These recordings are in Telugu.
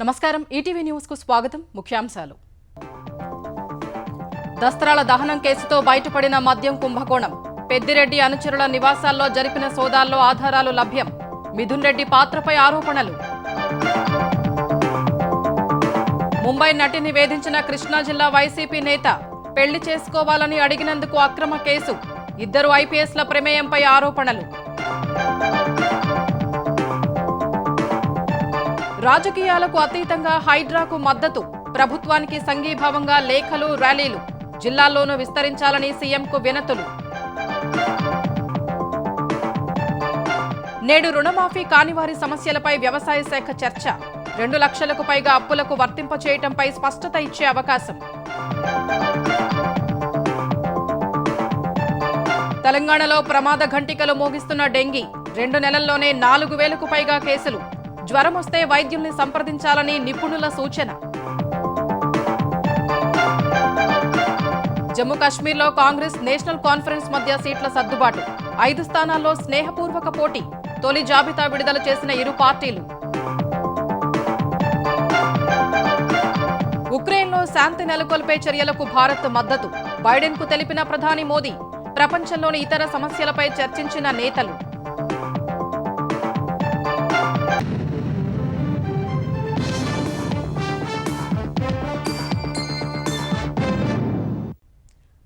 నమస్కారం ఈటీవీ న్యూస్ కు స్వాగతం ముఖ్యాంశాలు దస్త్రాల దహనం కేసుతో బయటపడిన మద్యం కుంభకోణం పెద్దిరెడ్డి అనుచరుల నివాసాల్లో జరిపిన సోదాల్లో ఆధారాలు లభ్యం మిథున్ రెడ్డి పాత్రపై ఆరోపణలు ముంబై నటిని వేధించిన కృష్ణా జిల్లా వైసీపీ నేత పెళ్లి చేసుకోవాలని అడిగినందుకు అక్రమ కేసు ఇద్దరు ఐపీఎస్ల ప్రమేయంపై ఆరోపణలు రాజకీయాలకు అతీతంగా హైడ్రాకు మద్దతు ప్రభుత్వానికి సంఘీభావంగా లేఖలు ర్యాలీలు జిల్లాల్లోనూ విస్తరించాలని సీఎంకు వినతులు నేడు రుణమాఫీ కానివారి సమస్యలపై వ్యవసాయ శాఖ చర్చ 2 లక్షలకు పైగా అప్పులకు వర్తింపచేయటంపై స్పష్టత ఇచ్చే అవకాశం తెలంగాణలో ప్రమాద ఘంటికలు మోగిస్తున్న డెంగీ 2 నెలల్లోనే 4,000కు పైగా కేసులు జ్వరం వస్తే వైద్యుల్ని సంప్రదించాలని నిపుణుల సూచన జమ్మూ కాశ్మీర్లో కాంగ్రెస్ నేషనల్ కాన్ఫరెన్స్ మధ్య సీట్ల సర్దుబాటు 5 స్థానాల్లో స్నేహపూర్వక పోటీ తొలి జాబితా విడుదల చేసిన ఇరు పార్టీలు ఉక్రెయిన్లో శాంతి నెలకొల్పే చర్యలకు భారత్ మద్దతు బైడెన్కు తెలిపిన ప్రధాని మోదీ ప్రపంచంలోని ఇతర సమస్యలపై చర్చించిన నేతలు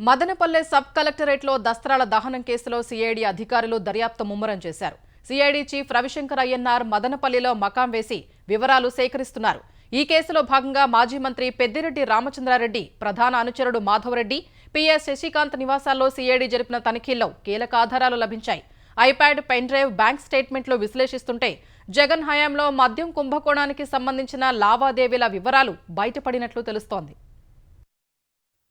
మదనపల్లె సబ్ కలెక్టరేట్లో దస్త్రాల దహనం కేసులో సీఐడీ అధికారులు దర్యాప్తు ముమ్మరం చేశారు. సీఐడీ చీఫ్ రవిశంకర్ అయ్యన్నార్ మదనపల్లిలో మకాం వేసి వివరాలు సేకరిస్తున్నారు. ఈ కేసులో భాగంగా మాజీ మంత్రి పెద్దిరెడ్డి రామచంద్రారెడ్డి, ప్రధాన అనుచరుడు మాధవరెడ్డి, పీఎస్ శశికాంత్ నివాసాల్లో సీఐడీ జరిపిన తనిఖీల్లో కీలక ఆధారాలు లభించాయి. ఐప్యాడ్, పెన్ డ్రైవ్, బ్యాంక్ స్టేట్మెంట్లు విశ్లేషిస్తుంటే జగన్ హయాంలో మద్యం కుంభకోణానికి సంబంధించిన లావాదేవీల వివరాలు బయటపడినట్లు తెలుస్తోంది.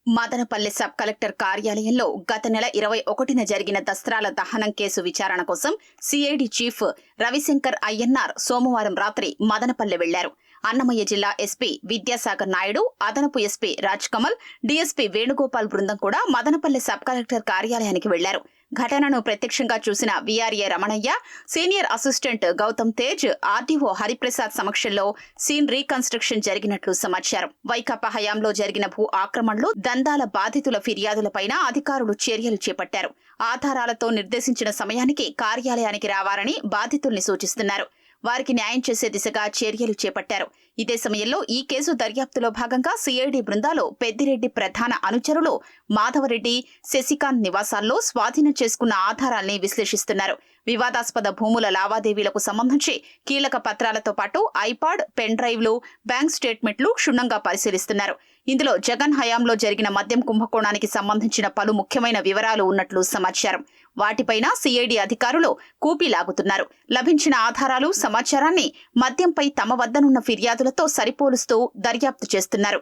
మదనపల్లె సబ్ కలెక్టర్ కార్యాలయంలో గత నెల 21న జరిగిన దస్త్రాల దహనం కేసు విచారణ కోసం సీఐడీ చీఫ్ రవిశంకర్ అయ్యన్నార్ సోమవారం రాత్రి మదనపల్లె వెళ్లారు. అన్నమయ్య జిల్లా ఎస్పీ విద్యాసాగర్ నాయుడు, అదనపు ఎస్పీ రాజ్ కమల్, డీఎస్పీ వేణుగోపాల్ బృందం కూడా మదనపల్లె సబ్ కలెక్టర్ కార్యాలయానికి వెళ్లారు. ఘటనను ప్రత్యక్షంగా చూసిన VRA Ramanaiah, senior assistant Gautam Tej, RDO Hariprasad సమక్షంలో సీన్ రీకన్స్ట్రక్షన్ జరిగినట్లు సమాచారం. వైకాపా హయాంలో జరిగిన భూ ఆక్రమణలు, దందాల బాధితుల ఫిర్యాదులపైన అధికారులు చర్యలు చేపట్టారు. ఆధారాలతో నిర్దేశించిన సమయానికి కార్యాలయానికి రావాలని బాధితుల్ని సూచిస్తున్నారు. వారికి న్యాయం చేసే దిశగా చర్యలు చేపట్టారు. ఇదే సమయంలో ఈ కేసు దర్యాప్తులో భాగంగా సీఐడీ బృందాలు పెద్దిరెడ్డి ప్రధాన అనుచరులు మాధవరెడ్డి, శశికాంత్ నివాసాల్లో స్వాధీనం చేసుకున్న ఆధారాల్ని విశ్లేషిస్తున్నారు. వివాదాస్పద భూముల లావాదేవీలకు సంబంధించి కీలక పత్రాలతో పాటు ఐపాడ్, పెన్ డ్రైవ్లు, బ్యాంక్ స్టేట్మెంట్లు క్షుణ్ణంగా పరిశీలిస్తున్నారు. ఇందులో జగన్ హయాంలో జరిగిన మద్యం కుంభకోణానికి సంబంధించిన పలు ముఖ్యమైన వివరాలు ఉన్నట్లు సమాచారం. వాటిపైన సీఐడీ అధికారులు కూపీలాగుతున్నారు. లభించిన ఆధారాలు, సమాచారాన్ని మద్యంపై తమ వద్దనున్న ఫిర్యాదులతో సరిపోలుస్తూ దర్యాప్తు చేస్తున్నారు.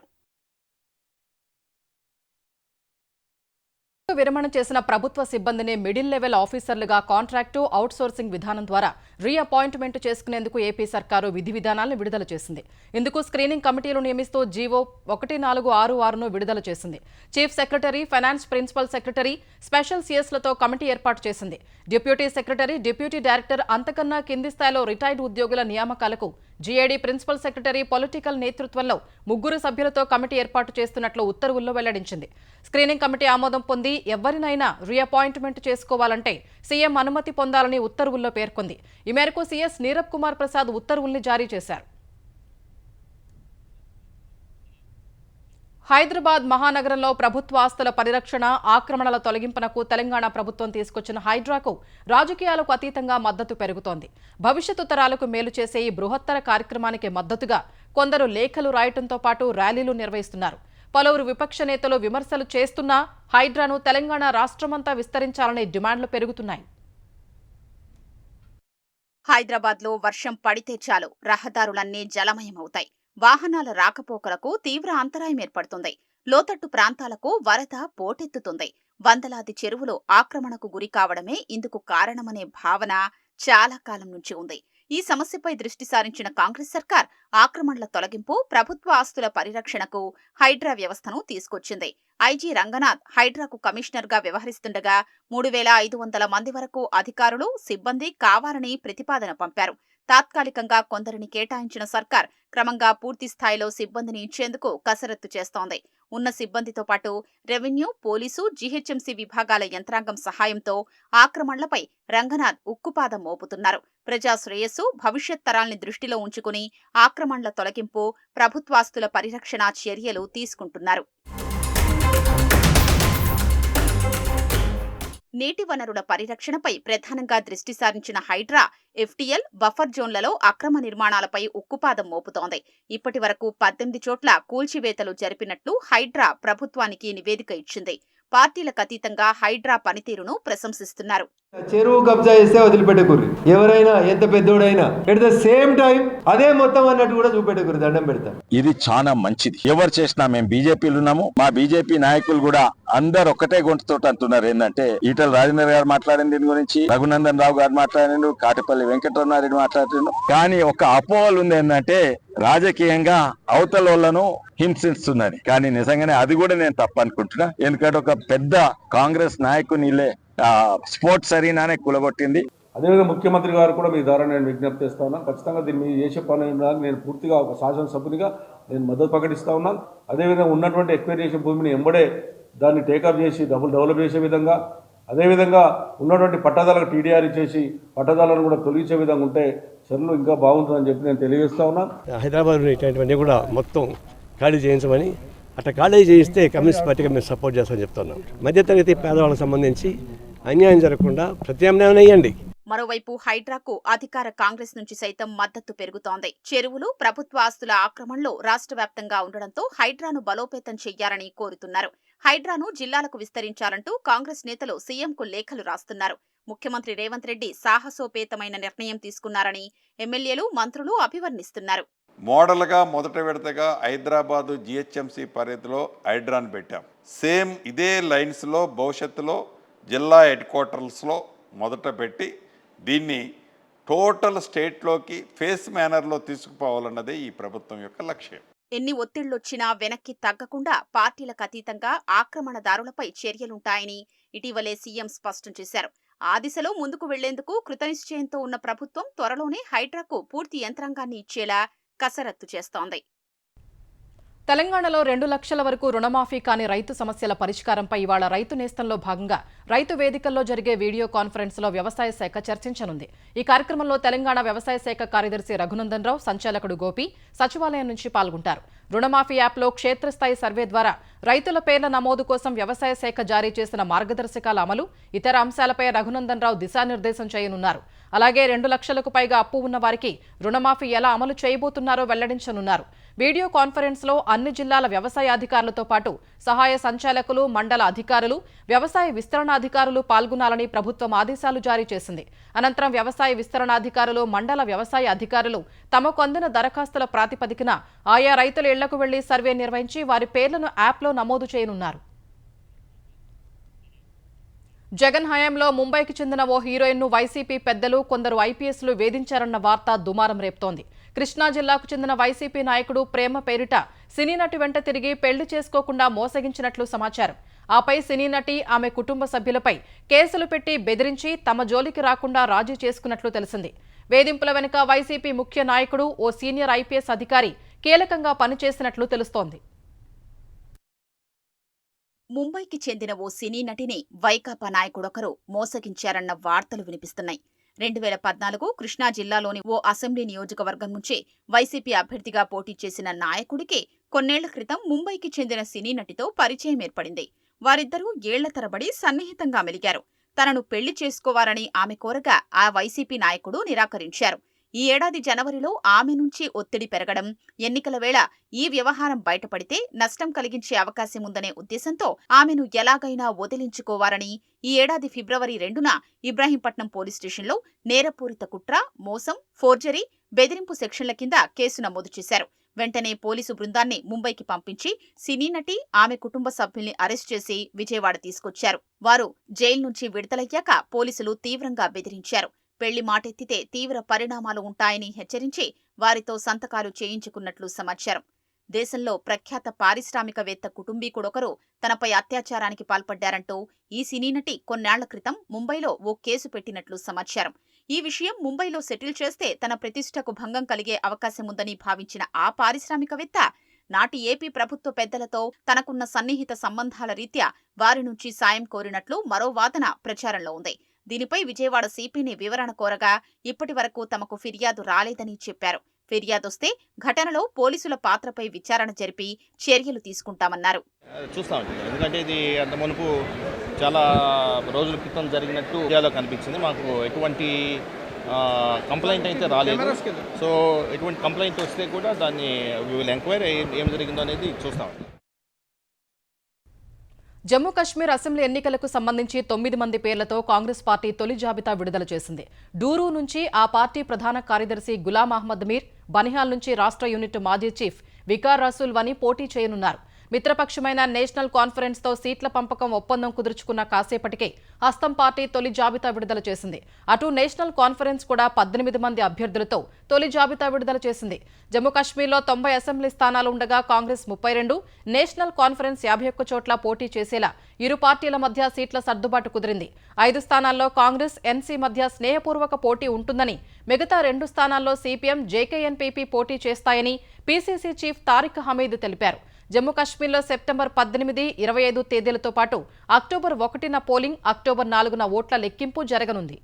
విరమణ చేసిన ప్రభుత్వ సిబ్బందిని మిడిల్ లెవెల్ ఆఫీసర్లుగా కాంట్రాక్టు, అవుట్సోర్సింగ్ విధానం ద్వారా రీఅపాయింట్మెంట్ చేసుకునేందుకు ఏపీ సర్కారు విధి విధానాలను విడుదల చేసింది. ఇందుకు స్క్రీనింగ్ కమిటీలు నియమిస్తూ జీవో 1466ను విడుదల చేసింది. Chief secretary, finance principal secretary, special సీఎస్లతో కమిటీ ఏర్పాటు చేసింది. డిప్యూటీ సెక్రటరీ, డిప్యూటీ డైరెక్టర్, అంతకన్నా కింది స్థాయిలో రిటైర్డ్ ఉద్యోగుల నియామకాలకు జీఏడీ ప్రిన్సిపల్ సెక్రటరీ పొలిటికల్ నేతృత్వంలో 3 సభ్యులతో కమిటీ ఏర్పాటు చేస్తున్నట్లు ఉత్తర్వుల్లో వెల్లడించింది. స్క్రీనింగ్ కమిటీ ఆమోదం పొంది ఎవరినైనా రీఅపాయింట్మెంట్ చేసుకోవాలంటే సీఎం అనుమతి పొందాలని ఉత్తర్వుల్లో పేర్కొంది. ఈ మేరకు సీఎస్ నీరబ్ కుమార్ ప్రసాద్ ఉత్తర్వుల్ని జారీ చేశారు. హైదరాబాద్ మహానగరంలో ప్రభుత్వ ఆస్తుల పరిరక్షణ, ఆక్రమణల తొలగింపునకు తెలంగాణ ప్రభుత్వం తీసుకొచ్చిన హైడ్రాకు రాజకీయాలకు అతీతంగా మద్దతు పెరుగుతోంది. భవిష్యత్తు తరాలకు మేలు చేసే ఈ బృహత్తర కార్యక్రమానికి మద్దతుగా కొందరు లేఖలు రాయటంతో పాటు ర్యాలీలు నిర్వహిస్తున్నారు. పలువురు విపక్ష నేతలు విమర్శలు చేస్తున్నా హైడ్రాను తెలంగాణ రాష్ట్రమంతా విస్తరించాలనే డిమాండ్లు పెరుగుతున్నాయి. హైదరాబాద్లో వర్షం పడితే చాలు రహదారులన్నీ జలమయమవుతాయి. వాహనాల రాకపోకలకు తీవ్ర అంతరాయం ఏర్పడుతుంది. లోతట్టు ప్రాంతాలకు వరద పోటెత్తుతుంది. వందలాది చెరువులు ఆక్రమణకు గురి కావడమే ఇందుకు కారణమనే భావన చాలా కాలం నుంచి ఉంది. ఈ సమస్యపై దృష్టి సారించిన కాంగ్రెస్ సర్కార్ ఆక్రమణల తొలగింపు, ప్రభుత్వ ఆస్తుల పరిరక్షణకు హైడ్రా వ్యవస్థను తీసుకొచ్చింది. ఐజీ రంగనాథ్ హైడ్రాకు కమిషనర్గా వ్యవహరిస్తుండగా 3,500 మంది వరకు అధికారులు, సిబ్బంది కావాలని ప్రతిపాదన పంపారు. తాత్కాలికంగా కొందరిని కేటాయించిన సర్కార్ క్రమంగా పూర్తి స్థాయిలో సిబ్బందిని ఇచ్చేందుకు కసరత్తు చేస్తోంది. ఉన్న సిబ్బందితో పాటు రెవెన్యూ, పోలీసు, జీహెచ్ఎంసీ విభాగాల యంత్రాంగం సహాయంతో ఆక్రమణలపై రంగనాథ్ ఉక్కుపాదం మోపుతున్నారు. ప్రజా శ్రేయస్సు, భవిష్యత్ తరాల్ని దృష్టిలో ఉంచుకుని ఆక్రమణల తొలగింపు, ప్రభుత్వాస్తుల పరిరక్షణ చర్యలు తీసుకుంటున్నారు. నీటి వనరుల పరిరక్షణపై ప్రధానంగా దృష్టి సారించిన హైడ్రా, ఎఫ్టీఎల్, బఫర్ జోన్లలో అక్రమ నిర్మాణాలపై ఉక్కుపాదం మోపుతోంది. ఇప్పటి వరకు 18 చోట్ల కూల్చివేతలు జరిపినట్లు హైడ్రా ప్రభుత్వానికి నివేదిక ఇచ్చింది. పార్టీలకు అతీతంగా హైడ్రా పనితీరును ప్రశంసిస్తున్నారు. చెరువు కబ్జా చేస్తే వదిలిపెట్టకూర్రి, ఎవరైనా ఎంత పెద్దోడైనా. ఎట్ ద సేమ్ టైం అదే మొత్తం అన్నట్టు కూడా చూపెట్టకూరి, దండం పెడతా. ఇది చాలా మంచిది. ఎవరు చేసినా మేము బీజేపీలు ఉన్నాము, మా బీజేపీ నాయకులు కూడా అందరు ఒక్కటే గొంతుతో అంటున్నారు. ఏంటంటే ఈటల రాజేందర్ గారు మాట్లాడిన దీని గురించి, రఘునందన్ రావు గారు మాట్లాడిండు, కాటిపల్లి వెంకటరమణారెడ్డి మాట్లాడిండు. కానీ ఒక అపోహలు ఉంది ఏంటంటే రాజకీయంగా అవతల వాళ్ళను హింసిస్తున్నది. కానీ నిజంగానే అది కూడా నేను తప్పు అనుకుంటున్నా. ఎందుకంటే ఒక పెద్ద కాంగ్రెస్ నాయకునిలే స్పోర్ట్స్ అరీనానే కూలగొట్టింది. అదేవిధంగా ముఖ్యమంత్రి గారు కూడా మీ ద్వారా నేను విజ్ఞప్తి చేస్తా ఉన్నాను. ఖచ్చితంగా దీన్ని మీరు చేసే పని నేను పూర్తిగా ఒక శాసనసభ్యునిగా నేను మద్దతు ప్రకటిస్తా ఉన్నాను. అదేవిధంగా ఉన్నటువంటి ఎక్స్ప్లోరేషన్ భూమిని ఎంబడే దాన్ని టేకప్ చేసి డెవలప్ చేసే విధంగా, అదేవిధంగా ఉన్నటువంటి పట్టదాలకు టీడీఆర్ ఇచ్చేసి పట్టదాలను కూడా తొలగించే విధంగా ఉంటే చర్యలు ఇంకా బాగుంటుందని చెప్పి నేను తెలియజేస్తా ఉన్నాను. హైదరాబాద్లో ఇటువంటివన్నీ కూడా మొత్తం ఖాళీ చేయించమని, అట్లా ఖాళీ చేయిస్తే కమ్యూనిస్ట్ పార్టీగా మేము సపోర్ట్ చేస్తామని చెప్తున్నాం. మధ్యతరగతి పేదవాళ్ళకి సంబంధించి అన్యాయం జరగకుండా ప్రత్యామ్నాయం వేయండి. మరోవైపు హైడ్రాకు అధికార కాంగ్రెస్ నుంచి సైతం మద్దతు పెరుగుతోంది. చెరువులు, ప్రభుత్వ ఆస్తుల ఆక్రమణలు రాష్ట్ర వ్యాప్తంగా ఉండడంతో హైడ్రాను బలోపేతం చెయ్యాలని కోరుతున్నారు. హైడ్రాను జిల్లాలకు విస్తరించాలంటూ కాంగ్రెస్ నేతలు సీఎంకు లేఖలు రాస్తున్నారు. ముఖ్యమంత్రి రేవంత్ రెడ్డి సాహసోపేతమైన నిర్ణయం తీసుకున్నారని ఎమ్మెల్యేలు, మంత్రులు అభివర్ణిస్తున్నారు. మోడల్గా మొదట విడతగా హైదరాబాదు జిహెచ్ఎంసీ పరిధిలో హైడ్రాన్ పెట్టాం. సేమ్ ఇదే లైన్స్లో భవిష్యత్తులో జిల్లా హెడ్ క్వార్టర్స్లో మొదట పెట్టి దీన్ని టోటల్ స్టేట్లోకి ఫేస్ మేనర్లో తీసుకుపోవాలన్నదే ఈ ప్రభుత్వం యొక్క లక్ష్యం. ఎన్ని ఒత్తిళ్లొచ్చినా వెనక్కి తగ్గకుండా పార్టీలకు అతీతంగా ఆక్రమణదారులపై చర్యలుంటాయని ఇటీవలే సీఎం స్పష్టం చేశారు. ఆ దిశలో ముందుకు వెళ్లేందుకు కృతనిశ్చయంతో ఉన్న ప్రభుత్వం త్వరలోనే హైడ్రాకు పూర్తి యంత్రాంగాన్ని ఇచ్చేలా కసరత్తు చేస్తోంది. తెలంగాణలో 2 లక్షల వరకు రుణమాఫీ కాని రైతు సమస్యల పరిష్కారంపై ఇవాళ రైతు నేస్తంలో భాగంగా రైతు వేదికల్లో జరిగే వీడియో కాన్ఫరెన్స్లో వ్యవసాయ శాఖ చర్చించనుంది. ఈ కార్యక్రమంలో తెలంగాణ వ్యవసాయ శాఖ కార్యదర్శి రఘునందన్ రావు, సంచాలకుడు గోపి సచివాలయం నుంచి పాల్గొంటారు. రుణమాఫీ యాప్లో క్షేత్రస్థాయి సర్వే ద్వారా రైతుల పేర్ల నమోదు కోసం వ్యవసాయ శాఖ జారీ చేసిన మార్గదర్శకాల అమలు, ఇతర అంశాలపై రఘునందన్ రావు దిశానిర్దేశం చేయనున్నారు. అలాగే 2 లక్షలకు పైగా అప్పు ఉన్న వారికి రుణమాఫీ ఎలా అమలు చేయబోతున్నారో వెల్లడించనున్నారు. వీడియో కాన్ఫరెన్స్లో అన్ని జిల్లాల వ్యవసాయ అధికారులతో పాటు సహాయ సంచాలకులు, మండల అధికారులు, వ్యవసాయ విస్తరణాధికారులు పాల్గొనాలని ప్రభుత్వం ఆదేశాలు జారీ చేసింది. అనంతరం వ్యవసాయ విస్తరణాధికారులు, మండల వ్యవసాయ అధికారులు తమకు అందిన దరఖాస్తుల ప్రాతిపదికన ఆయా రైతుల ఇళ్లకు వెళ్లి సర్వే నిర్వహించి వారి పేర్లను యాప్లో నమోదు చేయనున్నారు. జగన్ హయాంలో ముంబైకి చెందిన ఓ హీరోయిన్ను వైసీపీ పెద్దలు, కొందరు ఐపీఎస్లు వేధించారన్న వార్త దుమారం రేపుతోంది. కృష్ణా జిల్లాకు చెందిన వైసీపీ నాయకుడు ప్రేమ పేరిట సినీ నటి వెంట తిరిగి పెళ్లి చేసుకోకుండా మోసగించినట్లు సమాచారం. ఆపై సినీ నటి, ఆమె కుటుంబ సభ్యులపై కేసులు పెట్టి బెదిరించి తమ జోలికి రాకుండా రాజీ చేసుకున్నట్లు తెలిసింది. వేధింపుల వెనుక వైసీపీ ముఖ్య నాయకుడు, ఓ సీనియర్ ఐపీఎస్ అధికారి కీలకంగా పనిచేసినట్లు తెలుస్తోంది. ముంబైకి చెందిన ఓ సినీ నటిని వైకాపా నాయకుడొకరు మోసగించారన్న వార్తలు వినిపిస్తున్నాయి. 2014 కృష్ణా జిల్లాలోని ఓ అసెంబ్లీ నియోజకవర్గం నుంచి వైసీపీ అభ్యర్థిగా పోటీ చేసిన నాయకుడికి కొన్నేళ్ల క్రితం ముంబైకి చెందిన సినీ నటితో పరిచయం ఏర్పడింది. వారిద్దరూ ఏళ్ల తరబడి సన్నిహితంగా మెలిగారు. తనను పెళ్లి చేసుకోవాలని ఆమె కోరగా ఆ వైసీపీ నాయకుడు నిరాకరించారు. ఈ ఏడాది జనవరిలో ఆమె నుంచి ఒత్తిడి పెరగడం, ఎన్నికల వేళ ఈ వ్యవహారం బయటపడితే నష్టం కలిగించే అవకాశం ఉందనే ఉద్దేశంతో ఆమెను ఎలాగైనా వదిలించుకోవాలని ఈ ఏడాది ఫిబ్రవరి 2న ఇబ్రాహీంపట్నం పోలీస్ స్టేషన్లో నేరపూరిత కుట్ర, మోసం, ఫోర్జరీ, బెదిరింపు సెక్షన్ల కింద కేసు నమోదు చేశారు. వెంటనే పోలీసు బృందాన్ని ముంబైకి పంపించి సినీ నటి, ఆమె కుటుంబ సభ్యుల్ని అరెస్ట్ చేసి విజయవాడ తీసుకొచ్చారు. వారు జైలు నుంచి విడుదలయ్యాక పోలీసులు తీవ్రంగా బెదిరించారు. పెళ్లి మాటెత్తితే తీవ్ర పరిణామాలు ఉంటాయని హెచ్చరించి వారితో సంతకాలు చేయించుకున్నట్లు సమాచారం. దేశంలో ప్రఖ్యాత పారిశ్రామికవేత్త కుటుంబీకుడొకరు తనపై అత్యాచారానికి పాల్పడ్డారంటూ ఈ సినీ నటి కొన్నేళ్ల క్రితం ముంబైలో ఓ కేసు పెట్టినట్లు సమాచారం. ఈ విషయం ముంబైలో సెటిల్ చేస్తే తన ప్రతిష్టకు భంగం కలిగే అవకాశం ఉందని భావించిన ఆ పారిశ్రామికవేత్త నాటి ఏపీ ప్రభుత్వ పెద్దలతో తనకున్న సన్నిహిత సంబంధాల రీత్యా వారి నుంచి సాయం కోరినట్లు మరో వాదన ప్రచారంలో ఉంది. దీనిపై విజయవాడ సిపిని వివరణ కోరగా ఇప్పటి వరకు తమకు ఫిర్యాదు రాలేదని చెప్పారు. ఫిర్యాదొస్తే ఘటనలో పోలీసుల పాత్రపై విచారణ జరిపి చర్యలు తీసుకుంటామన్నారు. చూస్తామండి, ఎందుకంటే ఇది అంత మునుపు చాలా రోజుల క్రితం జరిగినట్టు ఇండియాలో కనిపించింది. మాకు ఎటువంటి కంప్లైంట్ అయితే రాలేదు. సో ఎటువంటి కంప్లైంట్ వస్తే కూడా దాన్ని ఎంక్వైరీ ఏం జరిగిందో అనేది చూస్తామండి. జమ్మూ కశ్మీర్ అసెంబ్లీ ఎన్నికలకు సంబంధించి 9 మంది పేర్లతో కాంగ్రెస్ పార్టీ తొలి జాబితా విడుదల చేసింది. డూరు నుంచి ఆ పార్టీ ప్రధాన కార్యదర్శి గులాం అహ్మద్ మీర్, బనిహాల్ నుంచి రాష్ట్ర యూనిట్ మాజీ చీఫ్ వికార్ రసూల్ వని పోటీ చేయనున్నారు. మిత్రపక్షమైన నేషనల్ కాన్ఫరెన్స్ తో సీట్ల పంపకం ఒప్పందం కుదుర్చుకున్న కాసేపటికే హస్తం పార్టీ తొలి జాబితా విడుదల చేసింది. అటు నేషనల్ కాన్ఫరెన్స్ కూడా 18 మంది అభ్యర్థులతో తొలి జాబితా విడుదల చేసింది. జమ్మూ కశ్మీర్లో 90 అసెంబ్లీ స్థానాలు ఉండగా కాంగ్రెస్ 32, నేషనల్ కాన్ఫరెన్స్ 51 చోట్ల పోటీ చేసేలా ఇరు పార్టీల మధ్య సీట్ల సర్దుబాటు కుదిరింది. 5 స్థానాల్లో కాంగ్రెస్, ఎన్సీ మధ్య స్నేహపూర్వక పోటీ ఉంటుందని, మిగతా 2 స్థానాల్లో సిపిఎం, జేకేఎన్పీపీ పోటీ చేస్తాయని పీసీసీ చీఫ్ తారిక్ హమీద్ తెలిపారు. జమ్మూ కశ్మీర్లో సెప్టెంబర్ 18, 25 తేదీలతో పాటు అక్టోబర్ 1న పోలింగ్, అక్టోబర్ 4న ఓట్ల లెక్కింపు జరగనుంది.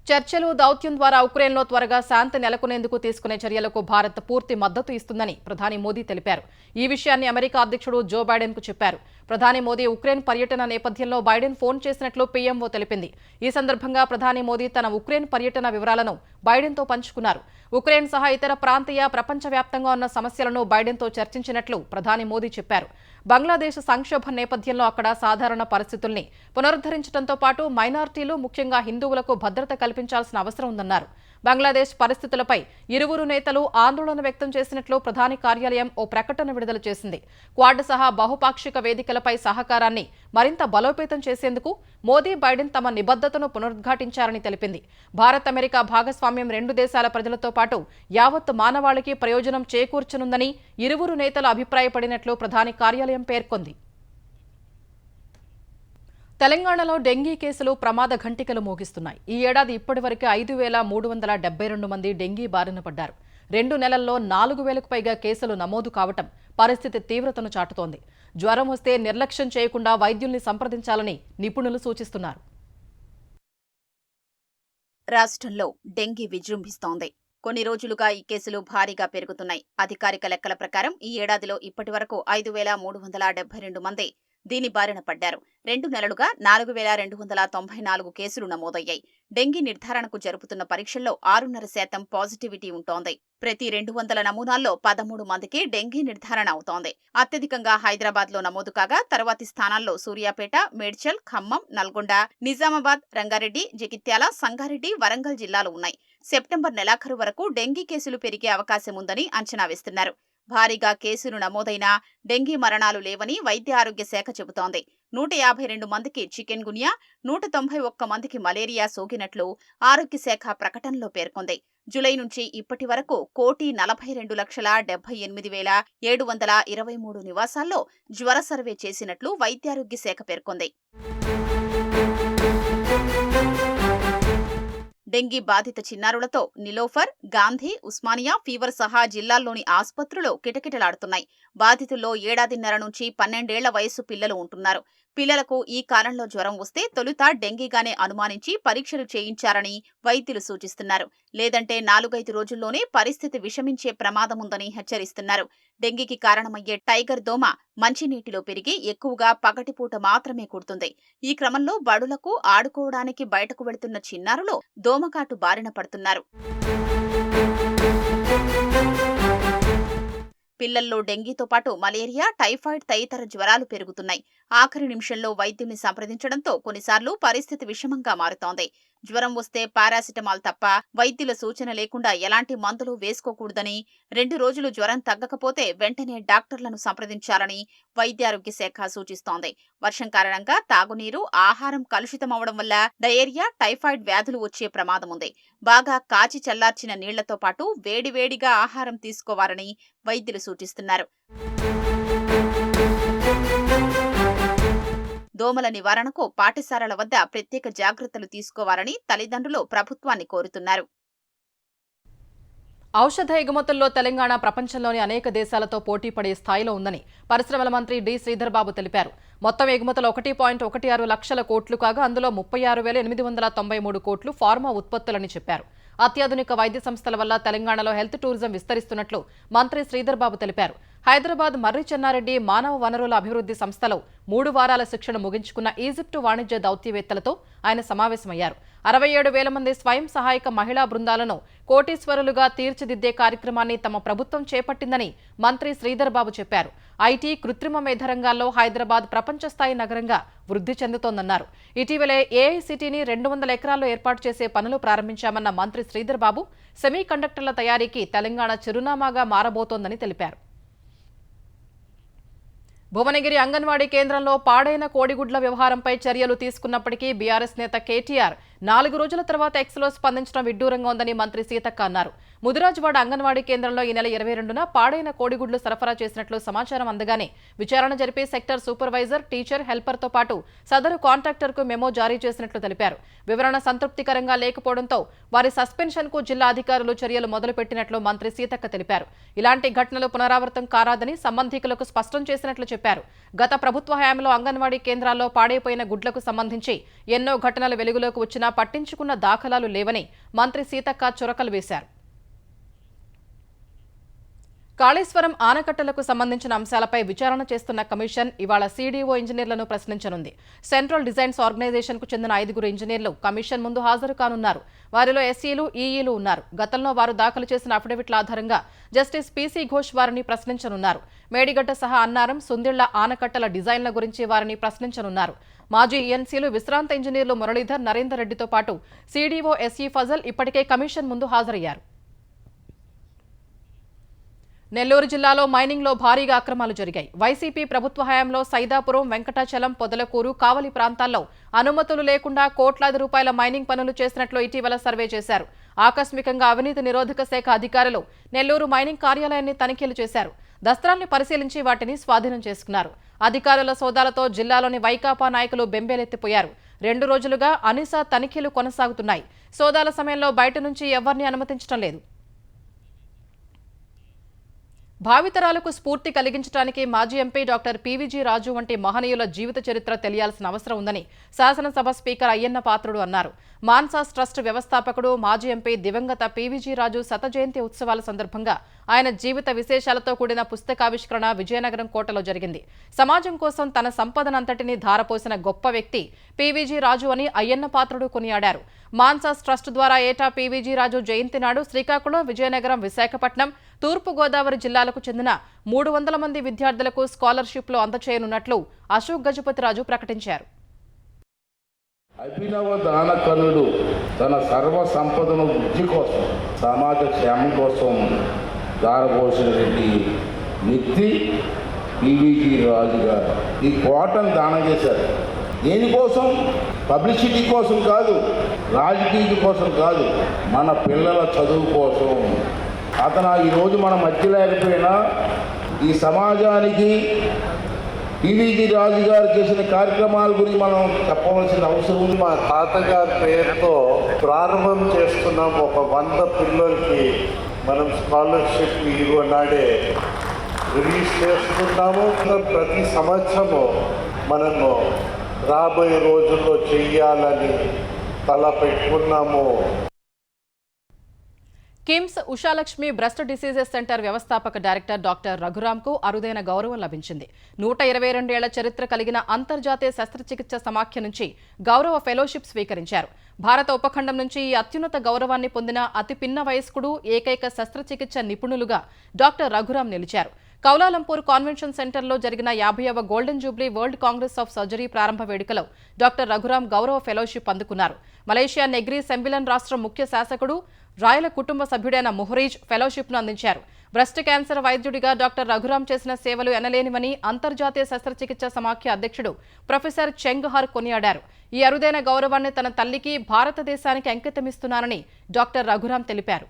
చర్చలు, దౌత్యం ద్వారా ఉక్రెయిన్లో త్వరగా శాంతి నెలకొనేందుకు తీసుకునే చర్యలకు భారత్ పూర్తి మద్దతు ఇస్తుందని ప్రధాని మోదీ తెలిపారు. ఈ విషయాన్ని అమెరికా అధ్యక్షుడు జో బైడెన్కు చెప్పారు. ప్రధాని మోదీ ఉక్రెయిన్ పర్యటన నేపథ్యంలో బైడెన్ ఫోన్ చేసినట్లు పీఎంఓ తెలిపింది. ఈ సందర్భంగా ప్రధాని మోదీ తన ఉక్రెయిన్ పర్యటన వివరాలను బైడెన్తో పంచుకున్నారు. ఉక్రెయిన్ సహా ఇతర ప్రాంతీయ, ప్రపంచవ్యాప్తంగా ఉన్న సమస్యలను బైడెన్తో చర్చించినట్లు ప్రధాని మోదీ చెప్పారు. బంగ్లాదేశ్ సంక్షోభం నేపథ్యంలో అక్కడ సాధారణ పరిస్థితుల్ని పునరుద్ధరించడంతో పాటు మైనారిటీలు, ముఖ్యంగా హిందువులకు భద్రత కల్పించాల్సిన అవసరం ఉందన్నారు. బంగ్లాదేశ్ పరిస్థితులపై ఇరువురు నేతలు ఆందోళన వ్యక్తం చేసినట్లు ప్రధాని కార్యాలయం ఓ ప్రకటన విడుదల చేసింది. క్వాడ్ సహా బహుపాక్షిక వేదికలపై సహకారాన్ని మరింత బలోపేతం చేసేందుకు మోదీ, బైడెన్ తమ నిబద్ధతను పునరుద్ఘాటించారని తెలిపింది. భారత్, అమెరికా భాగస్వామ్యం 2 దేశాల ప్రజలతో పాటు యావత్ మానవాళికి ప్రయోజనం చేకూర్చనుందని ఇరువురు నేతలు అభిప్రాయపడినట్లు ప్రధాని కార్యాలయం పేర్కొంది. తెలంగాణలో డెంగీ కేసులు ప్రమాద ఘంటికలు మోగిస్తున్నాయి. ఈ ఏడాది ఇప్పటివరకు 5,372 మంది డెంగీ బారిన పడ్డారు. 2 నెలల్లో 4,000కు పైగా కేసులు నమోదు కావటం పరిస్థితి తీవ్రతను చాటుతోంది. జ్వరం వస్తే నిర్లక్ష్యం చేయకుండా వైద్యుల్ని సంప్రదించాలని నిపుణులు సూచిస్తున్నారు. రాష్ట్రంలో డెంగీ విజృంభిస్తోంది. కొన్ని రోజులుగా ఈ కేసులు భారీగా పెరుగుతున్నాయి. అధికారిక లెక్కల ప్రకారం ఈ ఏడాదిలో ఇప్పటివరకు 5,372 మంది దీని బారిన పడ్డారు. 2 నెలలుగా 4,294 కేసులు నమోదయ్యాయి. డెంగీ నిర్ధారణకు జరుపుతున్న పరీక్షల్లో 6.5% పాజిటివిటీ ఉంటోంది. ప్రతి 200 నమూనాల్లో 13 మందికి డెంగీ నిర్ధారణ అవుతోంది. అత్యధికంగా హైదరాబాద్లో నమోదు కాగా తర్వాతి స్థానాల్లో సూర్యాపేట, మేడ్చల్, ఖమ్మం, నల్గొండ, నిజామాబాద్, రంగారెడ్డి, జగిత్యాల, సంగారెడ్డి, వరంగల్ జిల్లాలు ఉన్నాయి. సెప్టెంబర్ నెలాఖరు వరకు డెంగీ కేసులు పెరిగే అవకాశం ఉందని అంచనా వేస్తున్నారు. భారీగా కేసులు నమోదైనా డెంగీ మరణాలు లేవని వైద్య ఆరోగ్య శాఖ చెబుతోంది. 152 మందికి చికెన్ గున్యా, 191 మందికి మలేరియా సోకినట్లు ఆరోగ్య శాఖ ప్రకటనలో పేర్కొంది. జులై నుంచి ఇప్పటి వరకు 1,42,78,723 నివాసాల్లో జ్వర సర్వే చేసినట్లు వైద్యారోగ్య శాఖ పేర్కొంది. డెంగీ బాధిత చిన్నారులతో నిలోఫర్, గాంధీ, ఉస్మానియా, ఫీవర్ సహా జిల్లాల్లోని ఆసుపత్రులు కిటకిటలాడుతున్నాయి. బాధితుల్లో 7.5 నుంచి 12 ఏళ్ల వయసు పిల్లలు ఉంటున్నారు. పిల్లలకు ఈ కాలంలో జ్వరం వస్తే తొలుత డెంగీగానే అనుమానించి పరీక్షలు చేయించారని వైద్యులు సూచిస్తున్నారు. లేదంటే 4-5 రోజుల్లోనే పరిస్థితి విషమించే ప్రమాదముందని హెచ్చరిస్తున్నారు. డెంగీకి కారణమయ్యే టైగర్ దోమ మంచినీటిలో పెరిగి ఎక్కువగా పగటిపూట మాత్రమే కుడుతుంది. ఈ క్రమంలో బడులకు ఆడుకోవడానికి బయటకు వెళుతున్న చిన్నారులు దోమకాటు బారిన పడుతున్నారు. పిల్లల్లో డెంగీతో పాటు మలేరియా, టైఫాయిడ్ తదితర జ్వరాలు పెరుగుతున్నాయి. ఆఖరి నిమిషంలో వైద్యుల్ని సంప్రదించడంతో కొన్నిసార్లు పరిస్థితి విషమంగా మారుతోంది. జ్వరం వస్తే పారాసిటమాల్ తప్ప వైద్యుల సూచన లేకుండా ఎలాంటి మందులు వేసుకోకూడదని, 2 రోజులు జ్వరం తగ్గకపోతే వెంటనే డాక్టర్లను సంప్రదించాలని వైద్యారోగ్య శాఖ సూచిస్తోంది. వర్షం కారణంగా తాగునీరు, ఆహారం కలుషితమవడం వల్ల డయేరియా, టైఫాయిడ్ వ్యాధులు వచ్చే ప్రమాదం ఉంది. బాగా కాచి చల్లార్చిన నీళ్లతో పాటు వేడివేడిగా ఆహారం తీసుకోవాలని వైద్యులు సూచిస్తున్నారు. దోమల నివారణకు పాఠశాలల వద్ద ప్రత్యేక జాగ్రత్తలు తీసుకోవాలని తల్లిదండ్రులు ప్రభుత్వాన్ని కోరుతున్నారు. ఔషధ ఎగుమతుల్లో తెలంగాణ ప్రపంచంలోని అనేక దేశాలతో పోటీ పడే స్థాయిలో ఉందని పరిశ్రమల మంత్రి డి. శ్రీధర్ బాబు తెలిపారు. మొత్తం ఎగుమతులు 1.16 లక్షల కోట్లు కాగా అందులో 36,893 కోట్లు ఫార్మా ఉత్పత్తులని చెప్పారు. అత్యాధునిక వైద్య సంస్థల వల్ల తెలంగాణలో హెల్త్ టూరిజం విస్తరిస్తున్నట్లు మంత్రి శ్రీధర్ బాబు తెలిపారు. హైదరాబాద్ మర్రి చెన్నారెడ్డి మానవ వనరుల అభివృద్ధి సంస్థలో 3 వారాల శిక్షణ ముగించుకున్న ఈజిప్టు వాణిజ్య దౌత్యవేత్తలతో ఆయన సమావేశమయ్యారు. 67,000 మంది స్వయం సహాయక మహిళా బృందాలను కోటీశ్వరులుగా తీర్చిదిద్దే కార్యక్రమాన్ని తమ ప్రభుత్వం చేపట్టిందని మంత్రి శ్రీధర్ బాబు చెప్పారు. ఐటీ, కృత్రిమ మేధ రంగాల్లో హైదరాబాద్ ప్రపంచ స్థాయి నగరంగా వృద్ధి చెందుతోందన్నారు. ఇటీవలే ఏఐసిటీని 200 ఎకరాల్లో ఏర్పాటు చేసే పనులు ప్రారంభించామన్న మంత్రి శ్రీధర్ బాబు సెమీ కండక్టర్ల తయారీకి తెలంగాణ చిరునామాగా మారబోతోందని తెలిపారు. భువనగిరి అంగన్వాడీ కేంద్రంలో పాడైన కోడిగుడ్ల వ్యవహారంపై చర్యలు తీసుకున్నప్పటికీ బీఆర్ఎస్ నేత కేటీఆర్ 4 రోజుల తర్వాత ఎక్స్లో స్పందించడం విడ్డూరంగా ఉందని మంత్రి సీతక్క అన్నారు. ముదిరాజువాడ అంగన్వాడీ కేంద్రంలో ఈ నెల 22న పాడైన కోడిగుడ్లు సరఫరా చేసినట్లు సమాచారం అందగానే విచారణ జరిపి సెక్టర్ సూపర్వైజర్, టీచర్, హెల్పర్తో పాటు సదరు కాంట్రాక్టర్కు మెమో జారీ చేసినట్లు తెలిపారు. వివరణ సంతృప్తికరంగా లేకపోవడంతో వారి సస్పెన్షన్కు జిల్లా అధికారులు చర్యలు మొదలుపెట్టినట్లు మంత్రి సీతక్క తెలిపారు. ఇలాంటి ఘటనలు పునరావృతం కారాదని సంబంధికులకు స్పష్టం చేసినట్లు చెప్పారు. గత ప్రభుత్వ హయాంలో అంగన్వాడీ కేంద్రాల్లో పాడైపోయిన గుడ్లకు సంబంధించి ఎన్నో ఘటనలు వెలుగులోకి వచ్చినా పట్టించుకున్న దాఖలాలు లేవని మంత్రి సీతక్క చురకలు వేశారు. కాళేశ్వరం ఆనకట్టలకు సంబంధించిన అంశాలపై విచారణ చేస్తున్న కమిషన్ ఇవాళ సీడీఓ ఇంజనీర్లను ప్రశ్నించనుంది. సెంట్రల్ డిజైన్స్ ఆర్గనైజేషన్కు చెందిన 5 ఇంజనీర్లు కమిషన్ ముందు హాజరు కానున్నారు. వారిలో ఎస్ఈలు, ఈఈలు ఉన్నారు. గతంలో వారు దాఖలు చేసిన అఫిడవిట్ల ఆధారంగా జస్టిస్ పీసీ ఘోష్ వారిని ప్రశ్నించనున్నారు. మేడిగడ్డ సహా అన్నారం, సుందిళ్ల ఆనకట్టల డిజైన్ల గురించి వారిని ప్రశ్నించనున్నారు. మాజీ ఈఎన్సీలు, విశ్రాంత ఇంజనీర్లు మురళీధర్, నరేందర్ రెడ్డితో పాటు సీడీఓ ఎస్ఈ ఫజల్ ఇప్పటికే కమిషన్ ముందు హాజరయ్యారు. నెల్లూరు జిల్లాలో మైనింగ్లో భారీగా అక్రమాలు జరిగాయి. వైసీపీ ప్రభుత్వ హయాంలో సైదాపురం, వెంకటాచలం, పొదలకూరు, కావలి ప్రాంతాల్లో అనుమతులు లేకుండా కోట్లాది రూపాయల మైనింగ్ పనులు చేసినట్లు ఇటీవల సర్వే చేశారు. ఆకస్మికంగా అవినీతి నిరోధక శాఖ అధికారులు నెల్లూరు మైనింగ్ కార్యాలయాన్ని తనిఖీలు చేశారు. దస్త్రాల్ని పరిశీలించి వాటిని స్వాధీనం చేసుకున్నారు. అధికారుల సోదాలతో జిల్లాలోని వైకాపా నాయకులు బెంబేలెత్తిపోయారు. 2 రోజులుగా అనిసా తనిఖీలు కొనసాగుతున్నాయి. సోదాల సమయంలో బయట నుంచి ఎవరిని అనుమతించడం లేదు. భావితరాలకు స్ఫూర్తి కలిగించడానికి మాజీ ఎంపీ డాక్టర్ పీవీజీ రాజు వంటి మహనీయుల జీవిత చరిత్ర తెలియాల్సిన అవసరం ఉందని శాసనసభ స్పీకర్ అయ్యన్న పాత్రుడు అన్నారు. మాన్సాస్ ట్రస్ట్ వ్యవస్థాపకుడు, మాజీ ఎంపీ దివంగత పీవీజీ రాజు శత జయంతి ఉత్సవాల సందర్భంగా ఆయన జీవిత విశేషాలతో కూడిన పుస్తకావిష్కరణ విజయనగరం కోటలో జరిగింది. సమాజం కోసం తన సంపదనంతటినీ ధారపోసిన గొప్ప వ్యక్తి పీవీజీ రాజు అని అయ్యన్న పాత్రుడు కొనియాడారు. మాన్సాస్ ట్రస్ట్ ద్వారా ఏటా పీవీజీ రాజు జయంతి నాడు శ్రీకాకుళం, విజయనగరం, విశాఖపట్నం, తూర్పుగోదావరి జిల్లాలకు చెందిన 300 మంది విద్యార్థులకు స్కాలర్షిప్లు అందచేయనున్నట్లు అశోక్ గజపతిరాజు ప్రకటించారు. అభినవ దానకనుడు తన సర్వ సంపదను వృద్ధి కోసం, సమాజ క్షేమం కోసం దారపోసినటువంటి వ్యక్తి పీవీజీ రాజు గారు. ఈ కోటను దానం చేశారు. దేనికోసం? పబ్లిసిటీ కోసం కాదు, రాజకీయ కోసం కాదు, మన పిల్లల చదువు కోసం. అతను ఈరోజు మన మధ్య లేకపోయినా ఈ సమాజానికి పీవీజీ రాజు గారు చేసిన కార్యక్రమాల గురించి మనం చెప్పవలసిన అవసరం ఉంది. మా తాతగారి పేరుతో ప్రారంభం చేస్తున్నాం. ఒక 100 పిల్లలకి మనం స్కాలర్షిప్ ఈనాడే రిలీజ్ చేస్తున్నాము. ప్రతి సంవత్సరము మనము రాబోయే రోజుల్లో చెయ్యాలని తలపెట్టుకున్నాము. KIMS Ushalakshmi breast diseases centre వ్యవస్థాపక డైరెక్టర్ డాక్టర్ రఘురాంకు అరుదైన గౌరవం లభించింది. 122 ఏళ్ల చరిత్ర కలిగిన అంతర్జాతీయ శస్త్రచికిత్స సమాఖ్య నుంచి గౌరవ ఫెలోషిప్ స్వీకరించారు. భారత ఉపఖండం నుంచి ఈ అత్యున్నత గౌరవాన్ని పొందిన అతి పిన్న వయస్కుడు, ఏకైక శస్త్రచికిత్స నిపుణులుగా డాక్టర్ రఘురాం నిలిచారు. కౌలాలంపూర్ కాన్వెన్షన్ సెంటర్లో జరిగిన 50వ golden jubilee world congress of surgery ప్రారంభ వేడుకలో డాక్టర్ రఘురాం గౌరవ ఫెలోషిప్ అందుకున్నారు. మలేషియా నెగ్రీ సెంబిలన్ రాష్ట్ర ముఖ్య శాసకుడు, రాయల కుటుంబ సభ్యుడైన మొహరీజ్ ఫెలోషిప్ను అందించారు. బ్రెస్ట్ క్యాన్సర్ వైద్యుడిగా డాక్టర్ రఘురాం చేసిన సేవలు ఎనలేనివని అంతర్జాతీయ శస్త్రచికిత్స సమాఖ్య అధ్యక్షుడు ప్రొఫెసర్ చెంగ్ హర్ కొనియాడారు. ఈ అరుదైన గౌరవాన్ని తన తల్లికి, భారతదేశానికి అంకితమిస్తున్నానని డాక్టర్ రఘురాం తెలిపారు.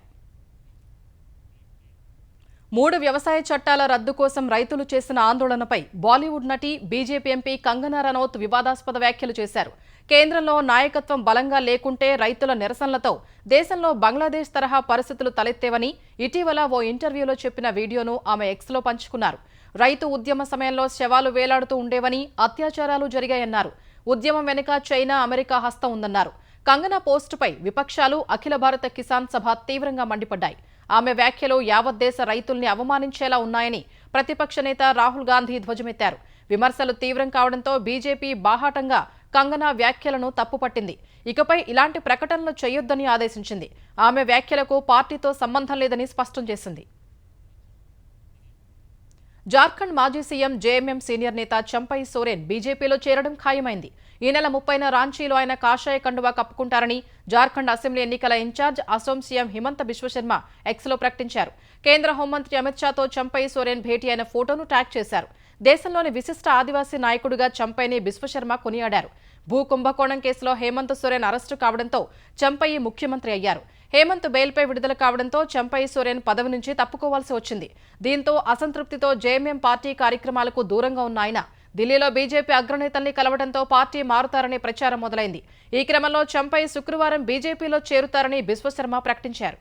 3 వ్యవసాయ చట్టాల రద్దు కోసం రైతులు చేసిన ఆందోళనపై బాలీవుడ్ నటి బీజేపీ ఎంపీ కంగనా రనౌత్ వివాదాస్పద వ్యాఖ్యలు చేశారు. కేంద్రంలో నాయకత్వం బలంగా లేకుంటే రైతుల నిరసనలతో దేశంలో బంగ్లాదేశ్ తరహా పరిస్థితులు తలెత్తేవని ఇటీవల ఓ ఇంటర్వ్యూలో చెప్పిన వీడియోను ఆమె ఎక్స్లో పంచుకున్నారు. రైతు ఉద్యమ సమయంలో శవాలు వేలాడుతూ ఉండేవని, అత్యాచారాలు జరిగాయన్నారు. ఉద్యమం వెనుక చైనా, అమెరికా హస్తం ఉందన్నారు. కంగనా పోస్టుపై విపక్షాలు, అఖిల భారత కిసాన్ సభ తీవ్రంగా మండిపడ్డాయి. ఆమె వ్యాఖ్యలు యావత్ దేశ రైతుల్ని అవమానించేలా ఉన్నాయని ప్రతిపక్ష నేత రాహుల్ గాంధీ ధ్వజమెత్తారు. విమర్శలు తీవ్రం కావడంతో బీజేపీ బాహాటంగా కంగనా వ్యాఖ్యలను తప్పుపట్టింది. ఇకపై ఇలాంటి ప్రకటనలు చేయొద్దని ఆదేశించింది. ఆమె వ్యాఖ్యలకు పార్టీతో సంబంధం లేదని స్పష్టం చేసింది. జార్ఖండ్ మాజీ సీఎం జేఎంఎం సీనియర్ నేత చంపై సోరెన్ బీజేపీలో చేరడం ఖాయమైంది. ఈ నెల 30న రాంచీలో ఆయన కాషాయ కండువా కప్పుకుంటారని జార్ఖండ్ అసెంబ్లీ ఎన్నికల ఇన్ఛార్జ్ అసోం సీఎం హిమంత బిశ్వశర్మ ఎక్స్లో ప్రకటించారు. కేంద్ర హోంమంత్రి అమిత్ షాతో చంపై సోరెన్ భేటీ అయిన ఫోటోను ట్యాగ్ చేశారు. దేశంలోని విశిష్ట ఆదివాసీ నాయకుడిగా చంపైని బిశ్వశర్మ కొనియాడారు. భూ కుంభకోణం కేసులో హేమంత్ సోరెన్ అరెస్టు కావడంతో చంపై ముఖ్యమంత్రి అయ్యారు. హేమంత్ బెయిల్పై విడుదల కావడంతో చంపై సోరెన్ పదవి నుంచి తప్పుకోవాల్సి వచ్చింది. దీంతో అసంతృప్తితో జేఎంఎం పార్టీ కార్యక్రమాలకు దూరంగా ఉన్న ఆయన ఢిల్లీలో బీజేపీ అగ్రనేతల్ని కలవడంతో పార్టీ మారుతారనే ప్రచారం మొదలైంది. ఈ క్రమంలో చంపై శుక్రవారం బీజేపీలో చేరుతారని బిశ్వశర్మ ప్రకటించారు.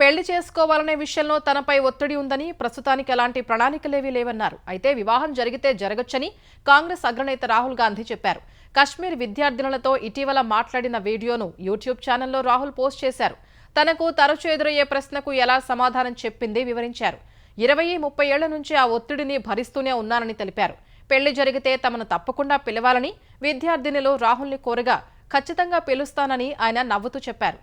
పెళ్లి చేసుకోవాలనే విషయంలో తనపై ఒత్తిడి ఉందని, ప్రస్తుతానికి ఎలాంటి ప్రణాళికలేవీ లేవన్నారు. అయితే వివాహం జరిగితే జరగొచ్చని కాంగ్రెస్ అగ్రనేత రాహుల్ గాంధీ చెప్పారు. కశ్మీర్ విద్యార్థినులతో ఇటీవల మాట్లాడిన వీడియోను యూట్యూబ్ ఛానల్లో రాహుల్ పోస్ట్ చేశారు. తనకు తరచూ ఎదురయ్యే ప్రశ్నకు ఎలా సమాధానం చెప్పింది వివరించారు. 20-30 ఏళ్ల నుంచి ఆ ఒత్తిడిని భరిస్తూనే ఉన్నానని తెలిపారు. పెళ్లి జరిగితే తమను తప్పకుండా పిలవాలని విద్యార్థినులు రాహుల్ని కోరగా ఖచ్చితంగా పిలుస్తానని ఆయన నవ్వుతూ చెప్పారు.